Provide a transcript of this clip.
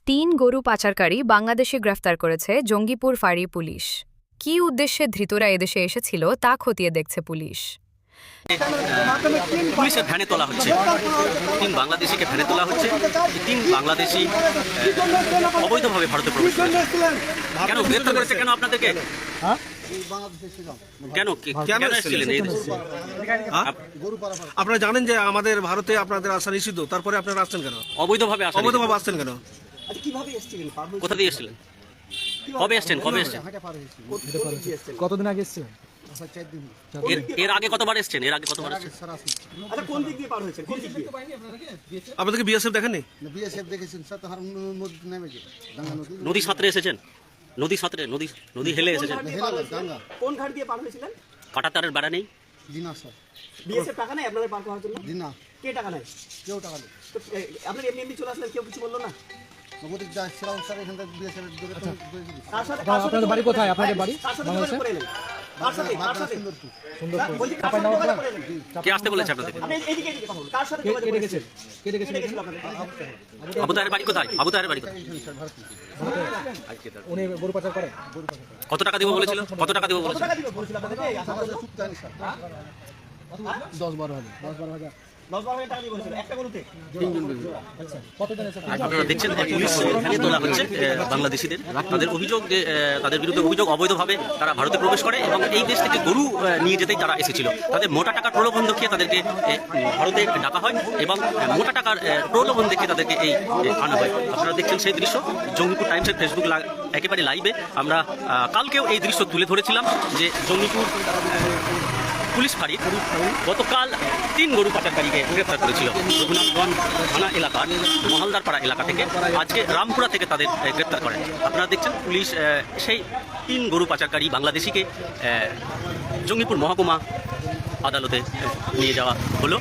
তিন গরু পাচারকারী বাংলাদেশে গ্রেফতার করেছে জঙ্গিপুর ফাঁড়ি পুলিশ। কী উদ্দেশ্যে ধৃতরা এদেশে এসেছিল তা খতিয়ে দেখছে পুলিশ। পুলিশের ভ্যানে তোলা হচ্ছে, তিন বাংলাদেশিকে ভ্যানে তোলা হচ্ছে। তিন বাংলাদেশি অবৈধভাবে ভারতে প্রবেশ করেছে। কেন গ্রেফতার করেছে? কেন আপনাদেরকে? কেন কেন এসেছিলেন এই দেশে? আপনারা জানেন যে আমাদের ভারতে আপনাদের আসা নিষিদ্ধ, তারপরে আপনারা আসছেন কেন? অবৈধভাবে অবৈধভাবে আসছেন কেন? কোথা দিয়ে এসেছিলেন? কবে এসেছেন? কতদিন আগে এসেছিলেন? এর আগে কতবার এসেছেন? এর আগে কতবার এসেছেন? আপনাদেরকে বিএসএফ দেখেননি? নদী সাঁতরে এসেছেন? নদী হেলে এসেছেন? কোন ঘাট দিয়ে পার হয়েছিলেন? কাঁটাতারের বেড়া নেই? বিএসএফ টাকা নেই আপনাদের পার করার জন্য? না, কে টাকা নেয়? কেউ টাকা নেই। তো আপনি এমনি চলে আসলেন, কেউ কিছু বললো না? নগরীর যা ছিলাম স্যার, এখান থেকে বিএসএফ দূরে তো কার সাথে আপনাদের বাড়ি কোথায়? আপনাদের বাড়ি কার সাথে যোগাযোগ করে এলেন? কার সাথে? সুন্দরপুর। বলছি, কার সাথে যোগাযোগ করে এলেন? কে আসতে বলেছে আপনাদেরকে? আপনি এদিকে কথা বলুন। কার সাথে যোগাযোগ কে করে ডেকেছেন? কে ডেকেছেন? আপনাদের? আবু তাহের বাড়ি কোথায়? আবু তাহের বাড়ি কোথায়? উনি গরু পাচার করেন? কত টাকা দিব বলেছিল? কত টাকা দিব কত বলেছিল? টাকা দিবে বলেছিল আপনাদেরকে এই আসার জন্য? 10-12 হাজার। 10-12 হাজার। 10-12 হাজার টাকা দিয়ে বলেছিল একটা গরুতে? আচ্ছা, কতদিন এসেছেন? আপনারা দেখছেন পুলিশ ভ্যানে তোলা হচ্ছে বাংলাদেশিদের। তাদের অভিযোগ যে তাদের বিরুদ্ধে অভিযোগ অবৈধভাবে তারা ভারতে প্রবেশ করে এবং এই দেশ থেকে গরু নিয়ে যেতেই তারা এসেছিল। তাদের মোটা টাকার প্রলোভন দেখিয়ে তাদেরকে ভারতে ডাকা হয় এবং মোটা টাকার প্রলোভন দেখিয়ে তাদেরকে এই আনা হয়। আপনারা দেখছেন সেই দৃশ্য জঙ্গিপুর টাইমসের ফেসবুক একেবারে লাইভে। আমরা কালকেও এই দৃশ্য তুলে ধরেছিলাম যে জঙ্গিপুর পুলিশ ফাঁড়ি গতকাল তিন গরু পাচারকারীকে গ্রেফতার করেছিল রঘুনাথগঞ্জ থানা এলাকার মহালদারপাড়া এলাকা থেকে। আজকে রামপুরা থেকে তাদের গ্রেফতার করেন। আপনারা দেখছেন পুলিশ সেই তিন গরু পাচারকারী বাংলাদেশিকে জঙ্গিপুর মহকুমা আদালতে নিয়ে যাওয়া হলো।